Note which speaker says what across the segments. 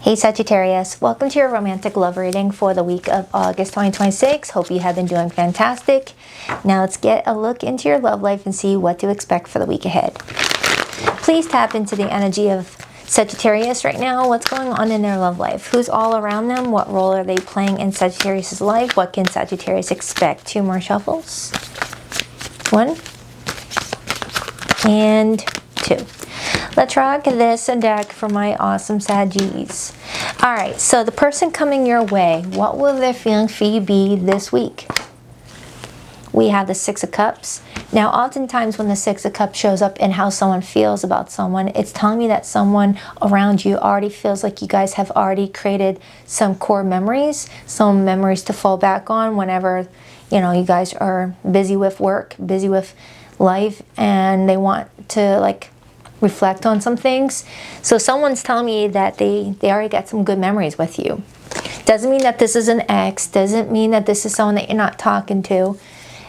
Speaker 1: Hey Sagittarius, welcome to your romantic love reading for the week of August 2026. Hope you have been doing fantastic. Now let's get a look into your love life and see what to expect for the week ahead. Please tap into the energy of Sagittarius right now. What's going on in their love life? Who's all around them? What role are they playing in Sagittarius' life? What can Sagittarius expect? 2 more shuffles. 1 and 2. Let's rock this deck for my awesome Saggies. Alright, so the person coming your way, what will their feelings for you be this week? We have the 6 of Cups. Now, oftentimes when the 6 of Cups shows up in how someone feels about someone, it's telling me that someone around you already feels like you guys have already created some core memories, some memories to fall back on whenever, you guys are busy with work, busy with life, and they want to reflect on some things. So someone's telling me that they already got some good memories with you. Doesn't mean that this is an ex, doesn't mean that this is someone that you're not talking to.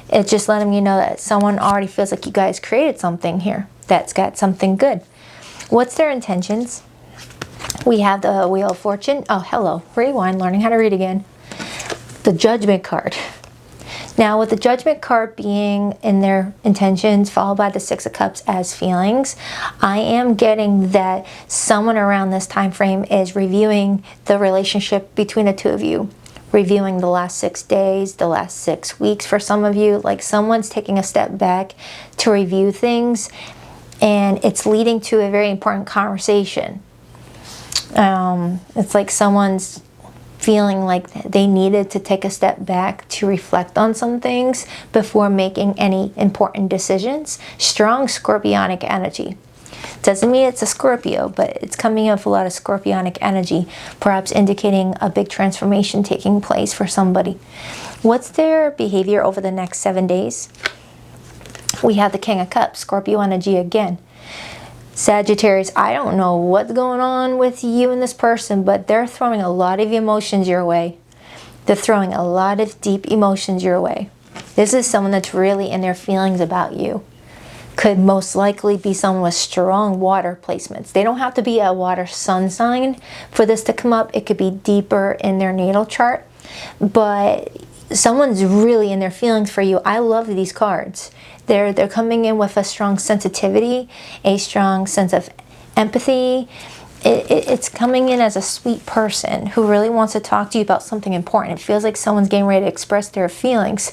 Speaker 1: It's just letting you know that someone already feels like you guys created something here that's got something good. What's their intentions? We have the Wheel of Fortune. Oh, hello. Rewind, learning how to read again. The Judgment card. Now, with the Judgment card being in their intentions, followed by the 6 of Cups as feelings, I am getting that someone around this time frame is reviewing the relationship between the two of you. Reviewing the last 6 days, the last 6 weeks for some of you. Like someone's taking a step back to review things, and it's leading to a very important conversation. It's like someone's feeling like they needed to take a step back to reflect on some things before making any important decisions. Strong scorpionic energy. Doesn't mean it's a Scorpio, but it's coming in with a lot of scorpionic energy, perhaps indicating a big transformation taking place for somebody. What's their behavior over the next 7 days? We have the King of Cups, Scorpio energy again. Sagittarius, I don't know what's going on with you and this person, but they're throwing a lot of emotions your way. They're throwing a lot of deep emotions your way. This is someone that's really in their feelings about you. Could most likely be someone with strong water placements. They don't have to be a water sun sign for this to come up. It could be deeper in their natal chart, but someone's really in their feelings for you. I love these cards. They're coming in with a strong sensitivity, a strong sense of empathy. It's coming in as a sweet person who really wants to talk to you about something important. It feels like someone's getting ready to express their feelings,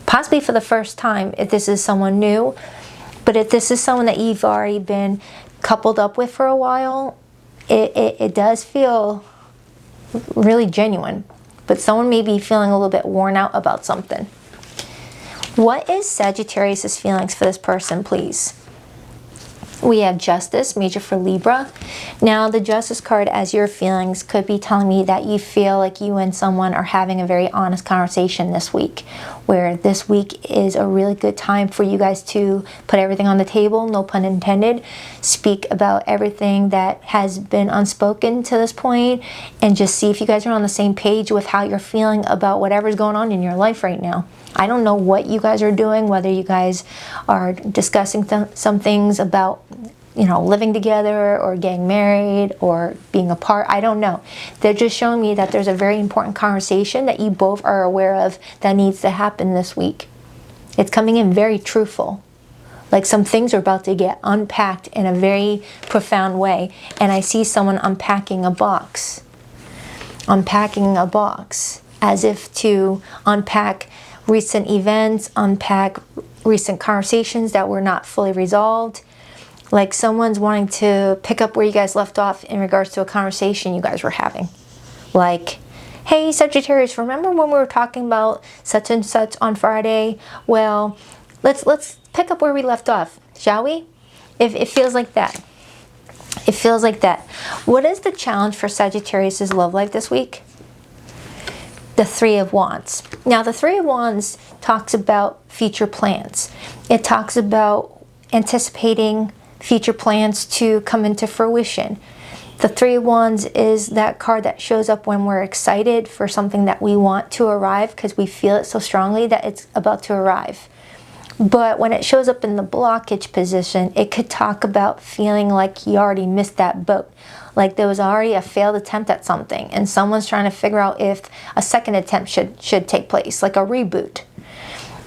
Speaker 1: possibly for the first time if this is someone new. But if this is someone that you've already been coupled up with for a while, it does feel really genuine. But someone may be feeling a little bit worn out about something. What is Sagittarius' feelings for this person, please? We have Justice, major for Libra. Now, the Justice card as your feelings could be telling me that you feel like you and someone are having a very honest conversation this week, where this week is a really good time for you guys to put everything on the table, no pun intended, speak about everything that has been unspoken to this point, and just see if you guys are on the same page with how you're feeling about whatever's going on in your life right now. I don't know what you guys are doing, whether you guys are discussing some things about, living together or getting married or being apart. I don't know. They're just showing me that there's a very important conversation that you both are aware of that needs to happen this week. It's coming in very truthful. Like some things are about to get unpacked in a very profound way. And I see someone unpacking a box. Unpacking a box as if to unpack recent events, unpack recent conversations that were not fully resolved. Like someone's wanting to pick up where you guys left off in regards to a conversation you guys were having. Like, hey Sagittarius, remember when we were talking about such and such on Friday? Well, let's pick up where we left off, shall we? It feels like that. It feels like that. What is the challenge for Sagittarius' love life this week? The 3 of Wands. Now, the 3 of Wands talks about future plans. It talks about anticipating future plans to come into fruition. The 3 of Wands is that card that shows up when we're excited for something that we want to arrive because we feel it so strongly that it's about to arrive. But when it shows up in the blockage position, it could talk about feeling like you already missed that boat. Like there was already a failed attempt at something and someone's trying to figure out if a second attempt should take place, like a reboot.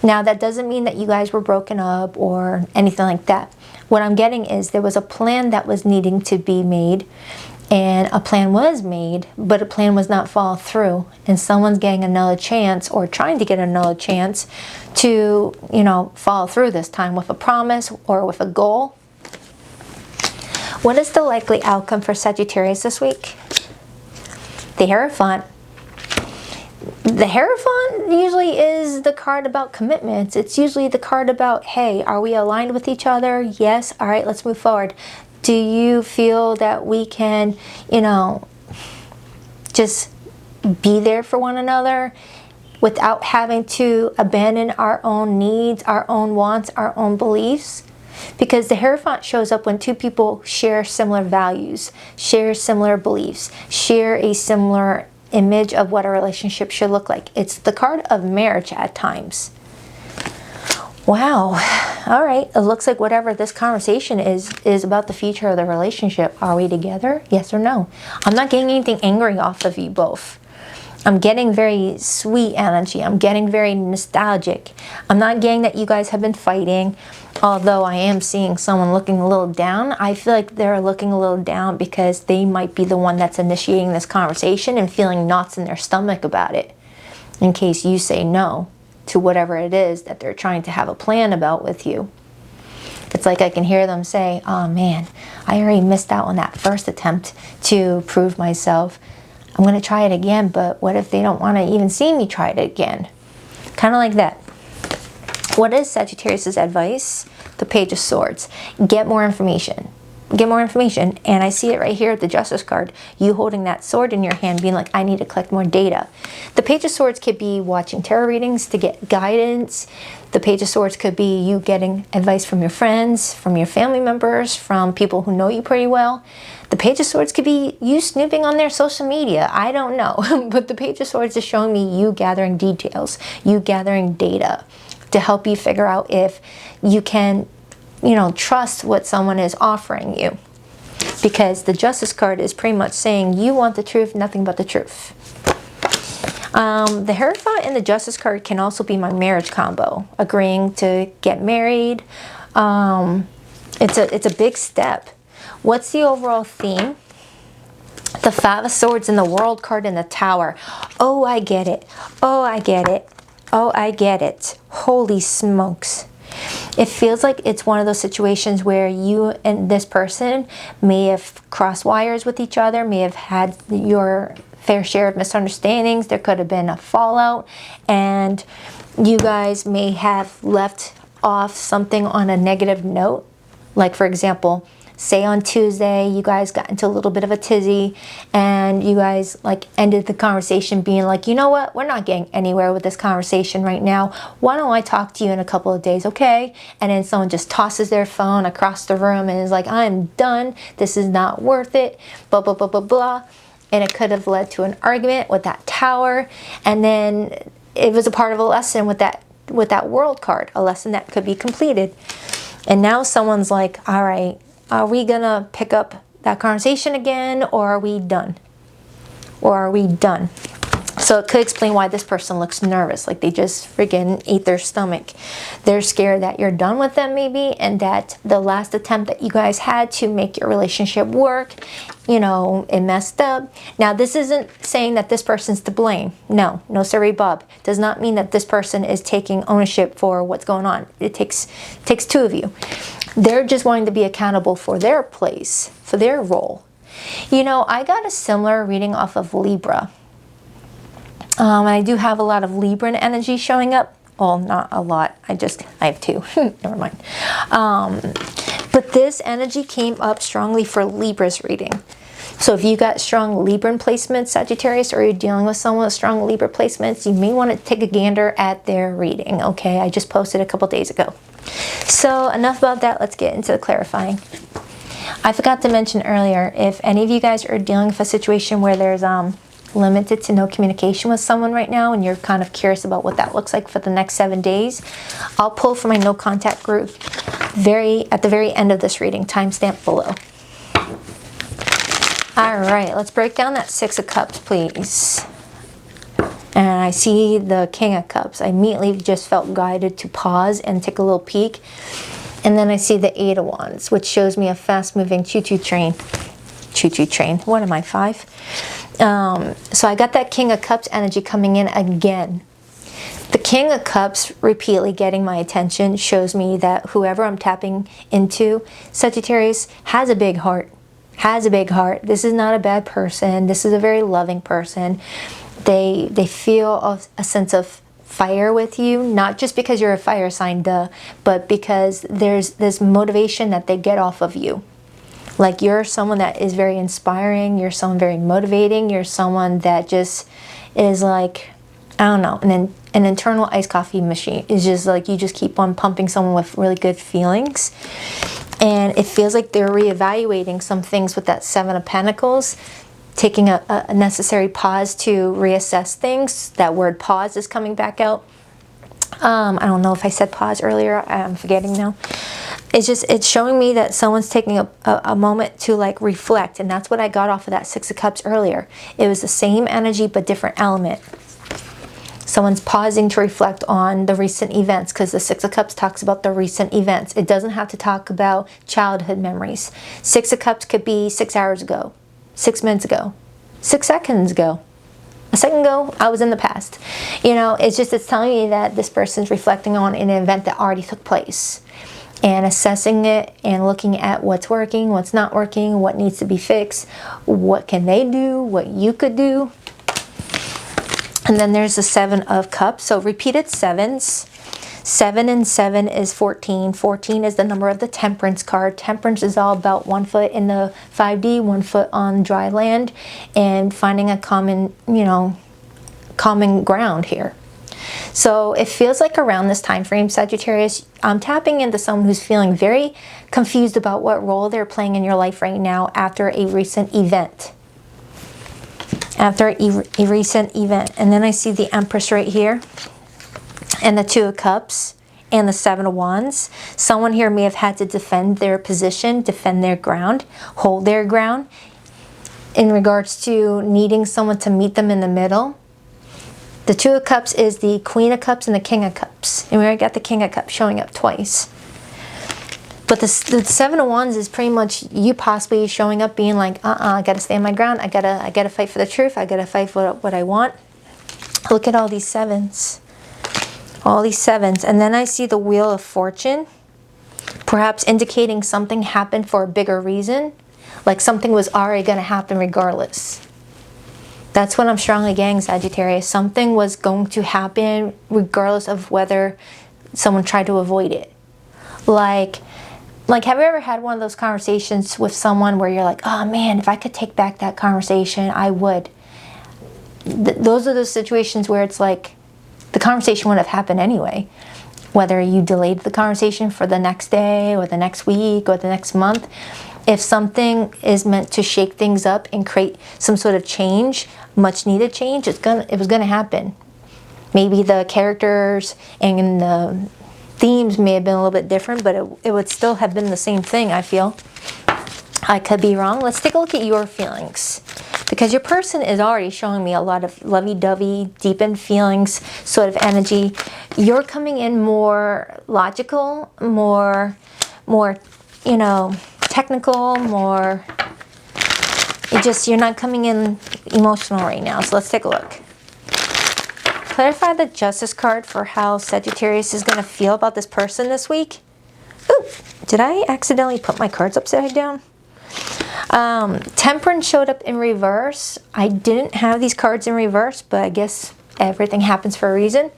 Speaker 1: Now that doesn't mean that you guys were broken up or anything like that. What I'm getting is there was a plan that was needing to be made, and a plan was made, but a plan was not followed through, and someone's getting another chance or trying to get another chance to, you know, follow through this time with a promise or with a goal. What is the likely outcome for Sagittarius this week? The Hierophant. The Hierophant usually is the card about commitments. It's usually the card about, hey, are we aligned with each other? Yes. All right, let's move forward. Do you feel that we can, you know, just be there for one another without having to abandon our own needs, our own wants, our own beliefs? Because the Hierophant shows up when two people share similar values, share similar beliefs, share a similar image of what a relationship should look like. It's the card of marriage at times. Wow. All right. It looks like whatever this conversation is about the future of the relationship. Are we together? Yes or no? I'm not getting anything angry off of you both. I'm getting very sweet energy. I'm getting very nostalgic. I'm not getting that you guys have been fighting, although I am seeing someone looking a little down. I feel like they're looking a little down because they might be the one that's initiating this conversation and feeling knots in their stomach about it, in case you say no to whatever it is that they're trying to have a plan about with you. It's like I can hear them say, oh man, I already missed out on that first attempt to prove myself. I'm going to try it again, but what if they don't want to even see me try it again? Kind of like that. What is Sagittarius' advice? The Page of Swords. Get more information. Get more information. And I see it right here at the Justice card. You holding that sword in your hand being like, I need to collect more data. The Page of Swords could be watching tarot readings to get guidance. The Page of Swords could be you getting advice from your friends, from your family members, from people who know you pretty well. The Page of Swords could be you snooping on their social media. I don't know. But the Page of Swords is showing me you gathering details, you gathering data to help you figure out if you can, you know, trust what someone is offering you. Because the Justice card is pretty much saying you want the truth, nothing but the truth. The Hierophant and the Justice card can also be my marriage combo. Agreeing to get married. It's a big step. What's the overall theme? The Five of Swords and the World card in the Tower. Oh, I get it. Oh, I get it. Oh, I get it. Holy smokes. It feels like it's one of those situations where you and this person may have crossed wires with each other, may have had your fair share of misunderstandings. There could have been a fallout, and you guys may have left off something on a negative note. Like, for example, say on Tuesday you guys got into a little bit of a tizzy and you guys like ended the conversation being like, you know what, we're not getting anywhere with this conversation right now. Why don't I talk to you in a couple of days, okay? And then someone just tosses their phone across the room and is like, I'm done. This is not worth it. Blah, blah, blah, blah, blah. And it could have led to an argument with that Tower. And then it was a part of a lesson with that World card, a lesson that could be completed. And now someone's like, all right, are we gonna pick up that conversation again, or are we done? Or are we done? So it could explain why this person looks nervous, like they just freaking ate their stomach. They're scared that you're done with them maybe, and that the last attempt that you guys had to make your relationship work, you know, it messed up. Now this isn't saying that this person's to blame. No, no sirree Bob. Does not mean that this person is taking ownership for what's going on. It takes two of you. They're just wanting to be accountable for their place, for their role. You know, I got a similar reading off of Libra. I do have a lot of Libran energy showing up. Well, not a lot. I have two. Never mind. But this energy came up strongly for Libra's reading. So if you got strong Libran placements, Sagittarius, or you're dealing with someone with strong Libra placements, you may want to take a gander at their reading. Okay, I just posted a couple days ago. So enough about that. Let's get into the clarifying. I forgot to mention earlier, if any of you guys are dealing with a situation where there's limited to no communication with someone right now and you're kind of curious about what that looks like for the next 7 days, I'll pull from my no contact group at the very end of this reading, timestamp below. All right, let's break down that Six of Cups, please. And I see the King of Cups. I immediately just felt guided to pause and take a little peek. And then I see the Eight of Wands, which shows me a fast-moving choo-choo train. Choo-choo train. What am I, 5? So I got that King of Cups energy coming in again. The King of Cups repeatedly getting my attention shows me that whoever I'm tapping into, Sagittarius, has a big heart. Has a big heart. This is not a bad person. This is a very loving person. They feel a sense of fire with you, not just because you're a fire sign, but because there's this motivation that they get off of you. Like, you're someone that is very inspiring, you're someone very motivating, you're someone that just is like, I don't know, an internal iced coffee machine. It's just like you just keep on pumping someone with really good feelings. And it feels like they're reevaluating some things with that Seven of Pentacles, taking a necessary pause to reassess things. That word pause is coming back out. I don't know if I said pause earlier. I'm forgetting now. It's showing me that someone's taking a moment to like reflect. And that's what I got off of that Six of Cups earlier. It was the same energy but different element. Someone's pausing to reflect on the recent events, because the Six of Cups talks about the recent events. It doesn't have to talk about childhood memories. Six of Cups could be 6 hours ago, 6 minutes ago, 6 seconds ago. A second ago, I was in the past. You know, it's telling me that this person's reflecting on an event that already took place and assessing it and looking at what's working, what's not working, what needs to be fixed, what can they do, what you could do. And then there's the Seven of Cups. So repeated sevens. 7 and 7 is 14. 14 is the number of the Temperance card. Temperance is all about 1 foot in the 5D, 1 foot on dry land, and finding a common ground here. So it feels like around this time frame, Sagittarius, I'm tapping into someone who's feeling very confused about what role they're playing in your life right now after a recent event. After a recent event. And then I see the Empress right here, and the Two of Cups, and the Seven of Wands. Someone here may have had to defend their position, defend their ground, hold their ground, in regards to needing someone to meet them in the middle. The Two of Cups is the Queen of Cups and the King of Cups. And we already got the King of Cups showing up twice. But the Seven of Wands is pretty much you possibly showing up being like, I gotta stand my ground. I gotta fight for the truth. I gotta fight for what I want. Look at all these sevens. All these sevens. And then I see the Wheel of Fortune, perhaps indicating something happened for a bigger reason. Like something was already gonna happen regardless. That's what I'm strongly getting, Sagittarius. Something was going to happen regardless of whether someone tried to avoid it. Like, have you ever had one of those conversations with someone where you're like, oh man, if I could take back that conversation, I would. Those are the situations where it's like, the conversation would have happened anyway. Whether you delayed the conversation for the next day, or the next week, or the next month. If something is meant to shake things up and create some sort of change, much needed change, it was gonna happen. Maybe the characters and the themes may have been a little bit different, but it would still have been the same thing, I feel. I could be wrong. Let's take a look at your feelings. Because your person is already showing me a lot of lovey-dovey, deepened feelings sort of energy. You're coming in more logical, more technical, more... You're not coming in emotional right now. So let's take a look. Clarify the Justice card for how Sagittarius is going to feel about this person this week. Ooh, did I accidentally put my cards upside down? Temperance showed up in reverse. I didn't have these cards in reverse, but I guess everything happens for a reason.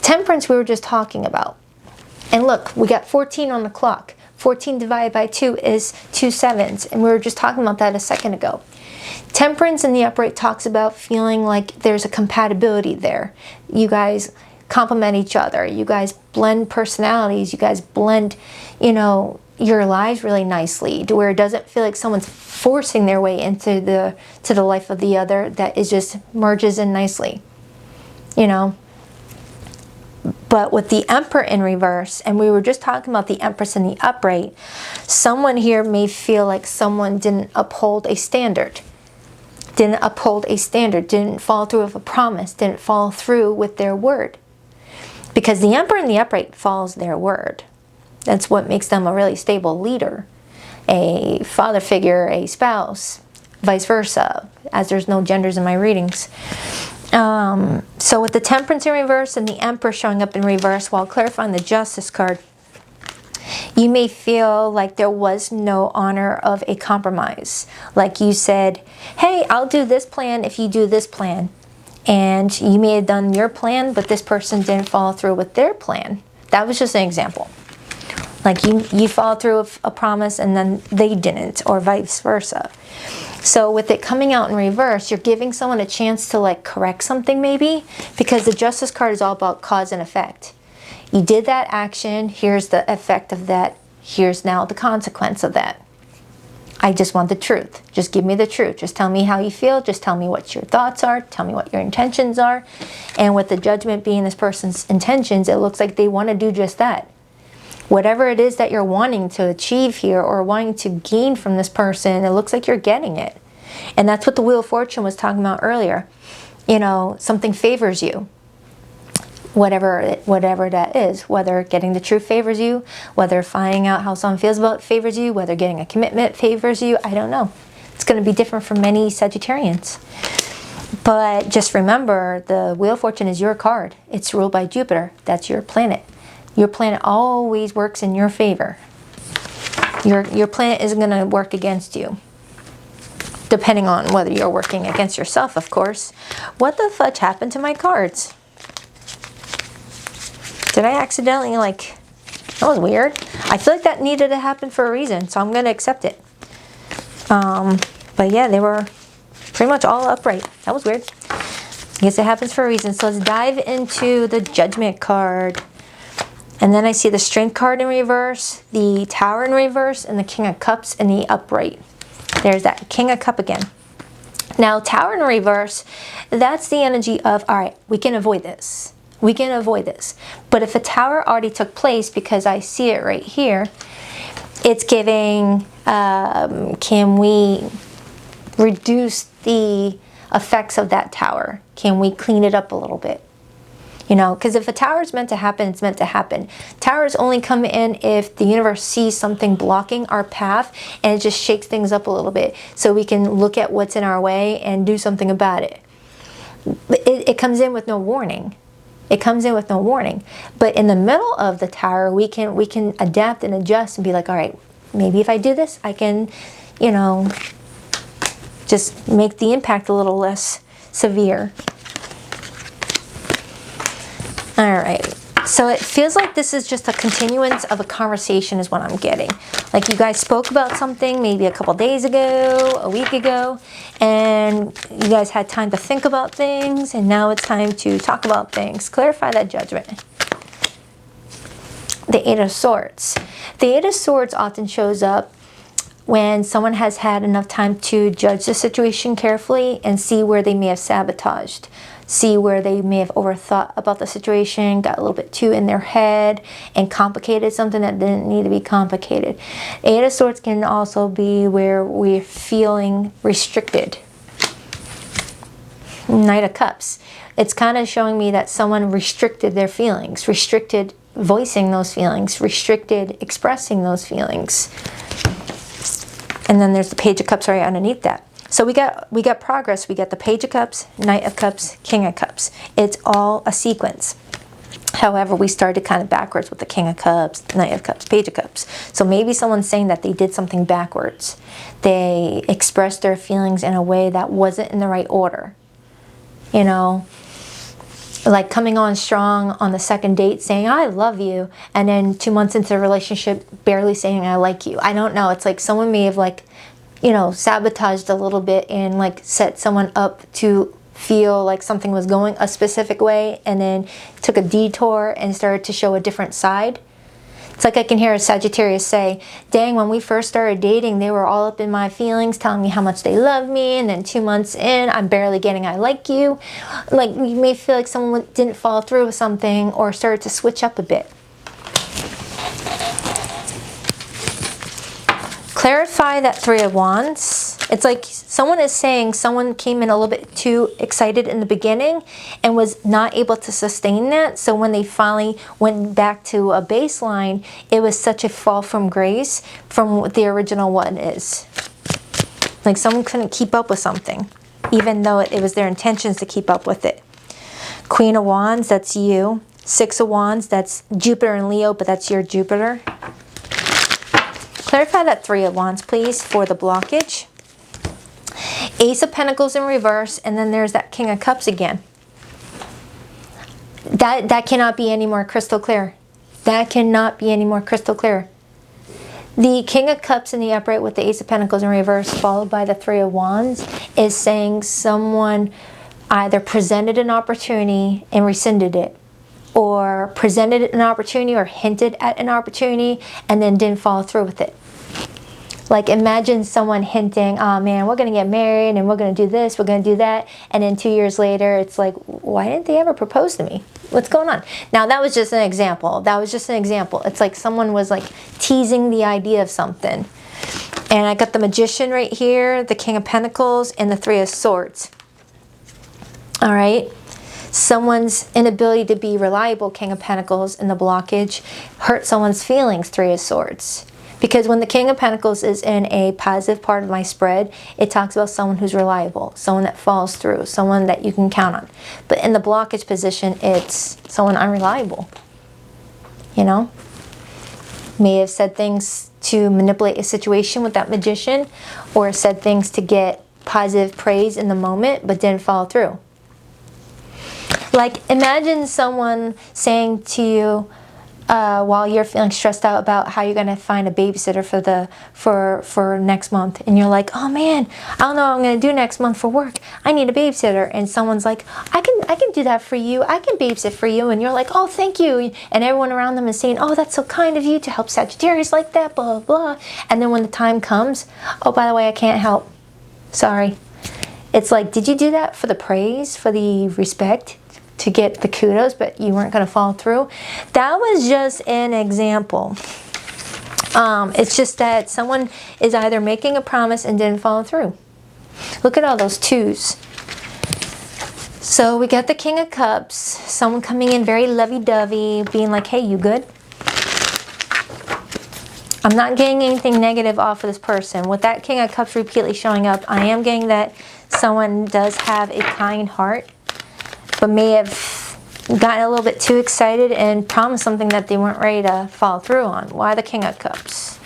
Speaker 1: Temperance we were just talking about. And look, we got 14 on the clock. 14 divided by 2 is 2 sevens. And we were just talking about that a second ago. Temperance in the upright talks about feeling like there's a compatibility there. You guys complement each other. You guys blend personalities. You guys blend, your lives really nicely, to where it doesn't feel like someone's forcing their way into the life of the other. That is just merges in nicely. But with the Emperor in reverse, and we were just talking about the Empress in the upright, someone here may feel like someone didn't uphold a standard. Didn't uphold a standard, didn't follow through with a promise, didn't follow through with their word. Because the Emperor in the upright follows their word. That's what makes them a really stable leader. A father figure, a spouse, vice versa, as there's no genders in my readings. So with the Temperance in reverse and the Emperor showing up in reverse while clarifying the Justice card, you may feel like there was no honor of a compromise. Like you said, hey, I'll do this plan if you do this plan. And you may have done your plan, but this person didn't follow through with their plan. That was just an example. Like you followed through with a promise and then they didn't, or vice versa. So with it coming out in reverse, you're giving someone a chance to like correct something maybe, because the Justice card is all about cause and effect. You did that action, here's the effect of that, here's now the consequence of that. I just want the truth. Just give me the truth. Just tell me how you feel. Just tell me what your thoughts are. Tell me what your intentions are. And with the Judgment being this person's intentions, it looks like they want to do just that. Whatever it is that you're wanting to achieve here or wanting to gain from this person, it looks like you're getting it. And that's what the Wheel of Fortune was talking about earlier. You know, something favors you. Whatever that is, whether getting the truth favors you, whether finding out how someone feels about it favors you, whether getting a commitment favors you, I don't know. It's going to be different for many Sagittarians. But just remember, the Wheel of Fortune is your card. It's ruled by Jupiter. That's your planet. Your planet always works in your favor. Your planet isn't going to work against you. Depending on whether you're working against yourself, of course. What the fudge happened to my cards? Did I accidentally, like, that was weird. I feel like that needed to happen for a reason, so I'm going to accept it. But yeah, they were pretty much all upright. That was weird. I guess it happens for a reason. So let's dive into the Judgment card. And then I see the Strength card in reverse, the Tower in reverse, and the King of Cups in the upright. There's that King of Cups again. Now, Tower in reverse, that's the energy of, all right, we can avoid this. We can avoid this. But if a tower already took place, because I see it right here, it's giving, can we reduce the effects of that tower? Can we clean it up a little bit? You know, because if a tower is meant to happen, it's meant to happen. Towers only come in if the universe sees something blocking our path and it just shakes things up a little bit so we can look at what's in our way and do something about it. It comes in with no warning. It comes in with no warning. But in the middle of the tower, we can adapt and adjust and be like, all right, maybe if I do this, I can, you know, just make the impact a little less severe. All right. So it feels like this is just a continuance of a conversation is what I'm getting. Like you guys spoke about something maybe a couple days ago, a week ago, and you guys had time to think about things, and now it's time to talk about things. Clarify that Judgment. The Eight of Swords. The Eight of Swords often shows up when someone has had enough time to judge the situation carefully and see where they may have sabotaged. See where they may have overthought about the situation, got a little bit too in their head, and complicated something that didn't need to be complicated. Eight of Swords can also be where we're feeling restricted. Knight of Cups. It's kind of showing me that someone restricted their feelings, restricted voicing those feelings, restricted expressing those feelings. And then there's the Page of Cups right underneath that. So we got progress. We got the Page of Cups, Knight of Cups, King of Cups. It's all a sequence. However, we started kind of backwards with the King of Cups, Knight of Cups, Page of Cups. So maybe someone's saying that they did something backwards. They expressed their feelings in a way that wasn't in the right order. You know, like coming on strong on the second date saying, I love you. And then 2 months into the relationship, barely saying, I like you. I don't know. It's like someone may have like, you know, sabotaged a little bit and like set someone up to feel like something was going a specific way and then took a detour and started to show a different side. It's like I can hear a Sagittarius say, dang, when we first started dating, they were all up in my feelings, telling me how much they love me, and then 2 months in, I'm barely getting I like you. Like, you may feel like someone didn't follow through with something or started to switch up a bit. Clarify that Three of Wands. It's like someone is saying someone came in a little bit too excited in the beginning and was not able to sustain that. So when they finally went back to a baseline, it was such a fall from grace from what the original one is. Like someone couldn't keep up with something, even though it was their intentions to keep up with it. Queen of Wands, that's you. Six of Wands, that's Jupiter and Leo, but that's your Jupiter. Clarify that Three of Wands, please, for the blockage. Ace of Pentacles in reverse, and then there's that King of Cups again. That cannot be any more crystal clear. That cannot be any more crystal clear. The King of Cups in the upright with the Ace of Pentacles in reverse, followed by the Three of Wands, is saying someone either presented an opportunity and rescinded it, or presented an opportunity or hinted at an opportunity and then didn't follow through with it. Like imagine someone hinting, oh man, we're going to get married and we're going to do this, we're going to do that. And then 2 years later, it's like, why didn't they ever propose to me? What's going on? Now that was just an example. That was just an example. It's like someone was like teasing the idea of something. And I got the Magician right here, the King of Pentacles, and the Three of Swords. All right. Someone's inability to be reliable, King of Pentacles, in the blockage, hurt someone's feelings, Three of Swords. Because when the King of Pentacles is in a positive part of my spread, it talks about someone who's reliable, someone that follows through, someone that you can count on. But in the blockage position, it's someone unreliable. You know? May have said things to manipulate a situation with that Magician, or said things to get positive praise in the moment, but didn't follow through. Like, imagine someone saying to you, while you're feeling stressed out about how you're going to find a babysitter for next month, and you're like, oh man, I don't know what I'm going to do next month for work, I need a babysitter. And someone's like, I can do that for you, I can babysit for you. And you're like, oh, thank you. And everyone around them is saying, oh, that's so kind of you to help Sagittarius like that, blah, blah. And then when the time comes, oh, by the way, I can't help, sorry. It's like, did you do that for the praise, for the respect, to get the kudos, but you weren't going to follow through? That was just an example. It's just that someone is either making a promise and didn't follow through. Look at all those twos. So we got the King of Cups, someone coming in very lovey-dovey, being like, hey, you good? I'm not getting anything negative off of this person. With that King of Cups repeatedly showing up, I am getting that someone does have a kind heart, but may have gotten a little bit too excited and promised something that they weren't ready to follow through on. Why the King of Cups?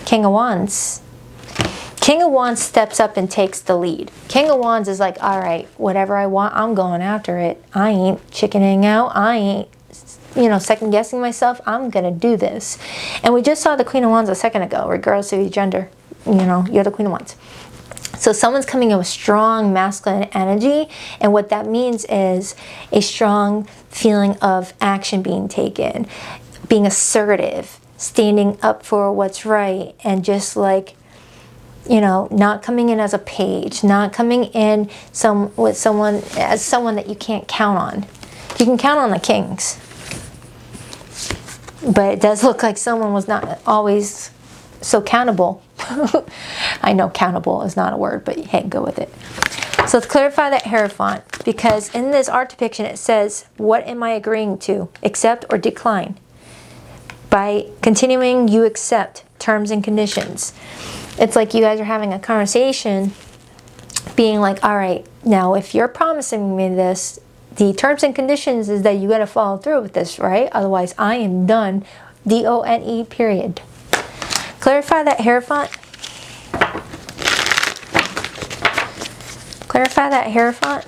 Speaker 1: King of Wands. King of Wands steps up and takes the lead. King of Wands is like, all right, whatever I want, I'm going after it. I ain't chickening out. I ain't, second guessing myself. I'm going to do this. And we just saw the Queen of Wands a second ago, regardless of your gender. You're the Queen of Wands. So someone's coming in with strong masculine energy, and what that means is a strong feeling of action being taken, being assertive, standing up for what's right, and just like, not coming in as a page, not coming in as someone that you can't count on. You can count on the kings, but it does look like someone was not always so countable. I know countable is not a word, but hey, go with it. So let's clarify that Hierophant, because in this art depiction it says, what am I agreeing to? Accept or decline? By continuing, you accept terms and conditions. It's like you guys are having a conversation, being like, all right, now if you're promising me this, the terms and conditions is that you got to follow through with this, right? Otherwise, I am done. D-O-N-E, period. Clarify that Hierophant. Clarify that Hierophant.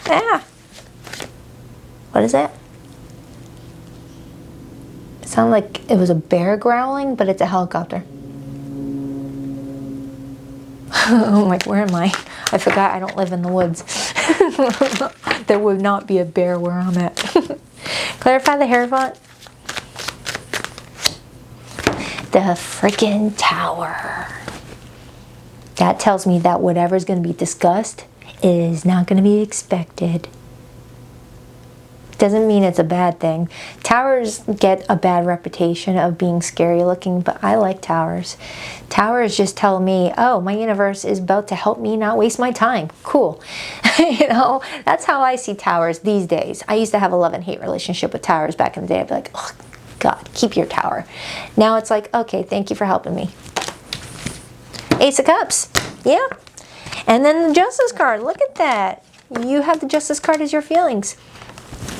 Speaker 1: Ah. What is that? It sounded like it was a bear growling, but it's a helicopter. I'm like, where am I? I forgot I don't live in the woods. There would not be a bear where I'm at. Clarify the Hierophant. The freaking Tower. That tells me that whatever's going to be discussed is not going to be expected. Doesn't mean it's a bad thing. Towers get a bad reputation of being scary looking, but I like towers. Towers just tell me, oh, my universe is about to help me not waste my time. Cool. You know, that's how I see towers these days. I used to have a love and hate relationship with towers back in the day. I'd be like, oh, God, keep your tower. Now it's like, okay, thank you for helping me. Ace of Cups. Yeah. And then the Justice card. Look at that. You have the Justice card as your feelings.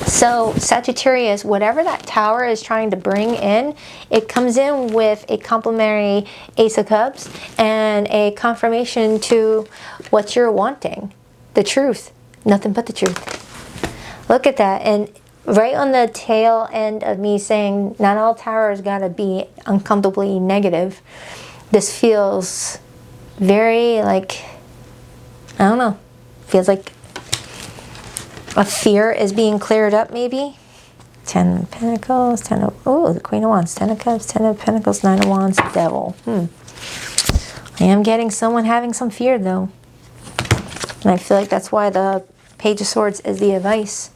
Speaker 1: So Sagittarius, whatever that Tower is trying to bring in, it comes in with a complementary Ace of Cups and a confirmation to what you're wanting. The truth. Nothing but the truth. Look at that. And right on the tail end of me saying not all towers gotta be uncomfortably negative, this feels very like, I don't know, feels like a fear is being cleared up maybe. 10 of Pentacles, 10 of, oh, the Queen of Wands, 10 of Cups, 10 of Pentacles, 9 of Wands, Devil. I am getting someone having some fear though. And I feel like that's why the Page of Swords is the advice.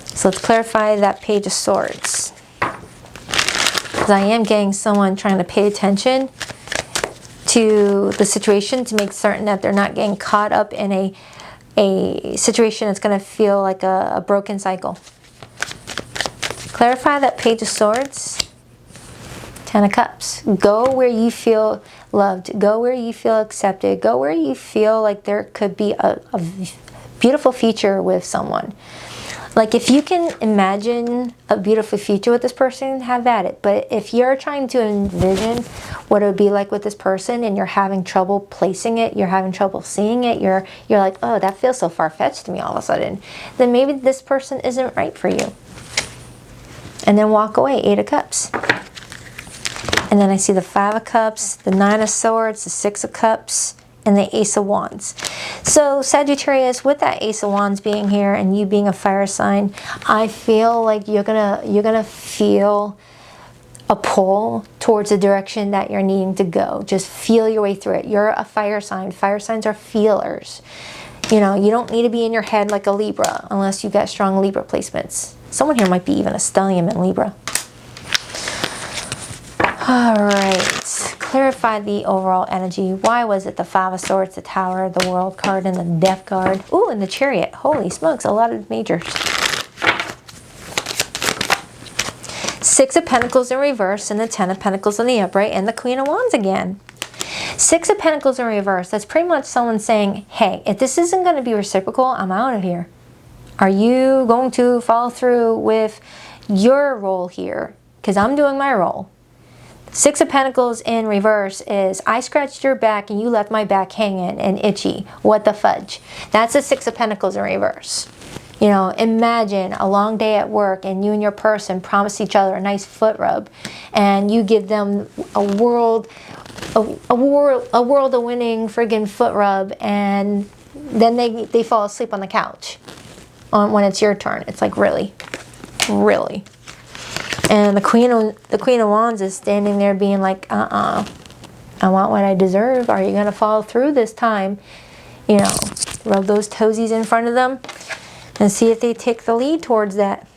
Speaker 1: So let's clarify that Page of Swords. Because I am getting someone trying to pay attention to the situation to make certain that they're not getting caught up in a situation that's going to feel like a broken cycle. Clarify that Page of Swords. 10 of Cups. Go where you feel loved. Go where you feel accepted. Go where you feel like there could be a beautiful future with someone. Like if you can imagine a beautiful future with this person, have at it. But if you're trying to envision what it would be like with this person and you're having trouble placing it, you're having trouble seeing it, you're like, oh, that feels so far-fetched to me all of a sudden, then maybe this person isn't right for you. And then walk away. 8 of Cups. And then I see the 5 of Cups, the 9 of Swords, the 6 of Cups, and the Ace of Wands. So Sagittarius, with that Ace of Wands being here and you being a fire sign, I feel like you're gonna feel a pull towards the direction that you're needing to go. Just feel your way through it. You're a fire sign. Fire signs are feelers. You know, you don't need to be in your head like a Libra unless you've got strong Libra placements. Someone here might be even a stellium in Libra. All right, clarify the overall energy. Why was it the 5 of Swords, the Tower, the World card, and the Death card? Ooh, and the Chariot. Holy smokes, a lot of majors. 6 of Pentacles in reverse, and the 10 of Pentacles in the upright, and the Queen of Wands again. 6 of Pentacles in reverse. That's pretty much someone saying, hey, if this isn't going to be reciprocal, I'm out of here. Are you going to follow through with your role here? Because I'm doing my role. 6 of Pentacles in reverse is, I scratched your back and you left my back hanging and itchy. What the fudge? That's the 6 of Pentacles in reverse. You know, imagine a long day at work and you and your person promise each other a nice foot rub, and you give them a world of winning friggin' foot rub, and then they fall asleep on the couch when it's your turn. It's like, really? Really? And the Queen of Wands is standing there being like, I want what I deserve. Are you going to follow through this time? You know, rub those toesies in front of them and see if they take the lead towards that.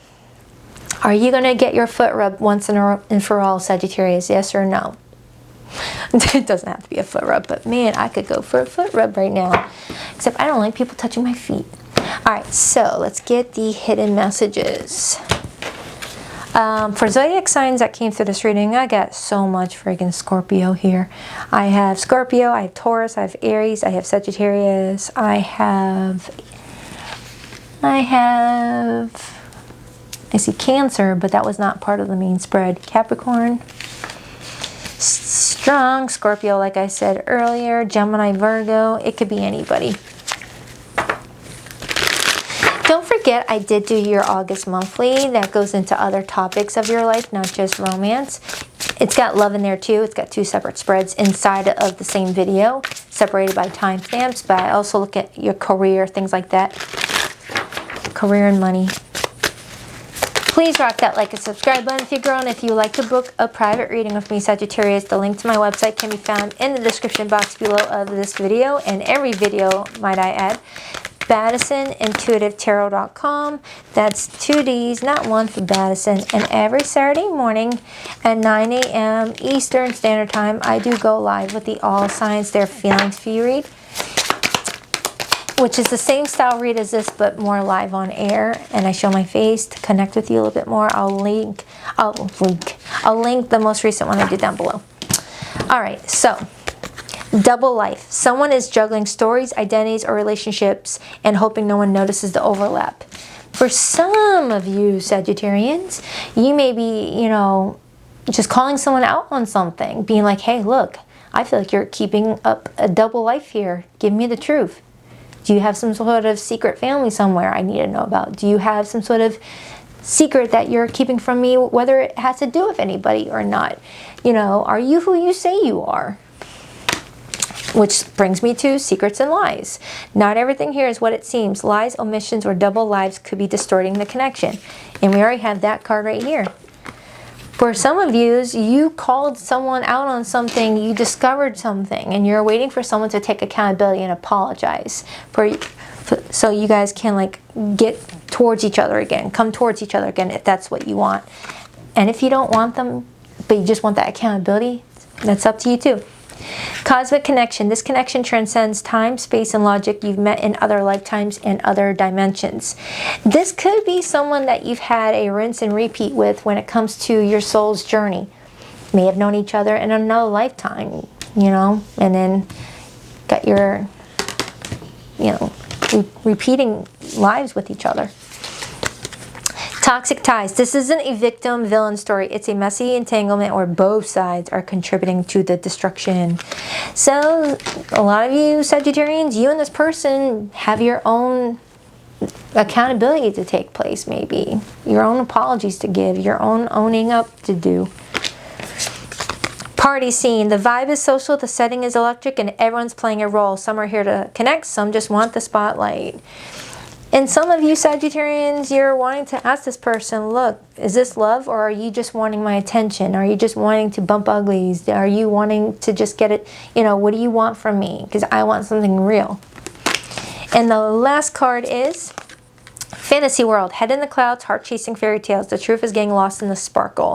Speaker 1: Are you going to get your foot rubbed once and for all, Sagittarius? Yes or no? It doesn't have to be a foot rub, but man, I could go for a foot rub right now. Except I don't like people touching my feet. All right, so let's get the hidden messages. For zodiac signs that came through this reading, I got so much friggin' Scorpio here. I have Scorpio, I have Taurus, I have Aries, I have Sagittarius, I see Cancer, but that was not part of the main spread. Capricorn, strong Scorpio, like I said earlier, Gemini, Virgo, it could be anybody. Don't forget, I did do your August monthly. That goes into other topics of your life, not just romance. It's got love in there too. It's got 2 separate spreads inside of the same video, separated by timestamps. But I also look at your career, things like that. Career and money. Please rock that like and subscribe button if you're growing. If you would like to book a private reading with me, Sagittarius, the link to my website can be found in the description box below of this video and every video, might I add. Baddison, intuitivetarot.com. That's 2 D's, not one, for Baddison. And every Saturday morning at 9 a.m. Eastern Standard Time, I do go live with the All Signs Their Feelings for You read, which is the same style read as this, but more live on air. And I show my face to connect with you a little bit more. I'll link the most recent one I did down below. All right, so double life. Someone is juggling stories, identities, or relationships and hoping no one notices the overlap. For some of you Sagittarians, you may be, you know, just calling someone out on something, being like, hey, look, I feel like you're keeping up a double life here. Give me the truth. Do you have some sort of secret family somewhere I need to know about? Do you have some sort of secret that you're keeping from me, whether it has to do with anybody or not? You know, are you who you say you are? Which brings me to secrets and lies. Not everything here is what it seems. Lies, omissions, or double lives could be distorting the connection. And we already have that card right here. For some of you called someone out on something, you discovered something, and you're waiting for someone to take accountability and apologize. So you guys can like get towards each other again, come towards each other again if that's what you want. And if you don't want them, but you just want that accountability, that's up to you too. Cosmic connection. This connection transcends time, space, and logic. You've met in other lifetimes and other dimensions. This could be someone that you've had a rinse and repeat with when it comes to your soul's journey. May have known each other in another lifetime, you know, and then got your, you know, repeating lives with each other. Toxic ties. This isn't a victim-villain story. It's a messy entanglement where both sides are contributing to the destruction. So, a lot of you Sagittarians, you and this person have your own accountability to take place, maybe. Your own apologies to give. Your own owning up to do. Party scene. The vibe is social, the setting is electric, and everyone's playing a role. Some are here to connect, some just want the spotlight. And some of you Sagittarians, you're wanting to ask this person, look, is this love, or are you just wanting my attention? Are you just wanting to bump uglies? Are you wanting to just get it, you know, what do you want from me? Because I want something real. And the last card is Fantasy World. Head in the clouds, heart chasing fairy tales. The truth is getting lost in the sparkle.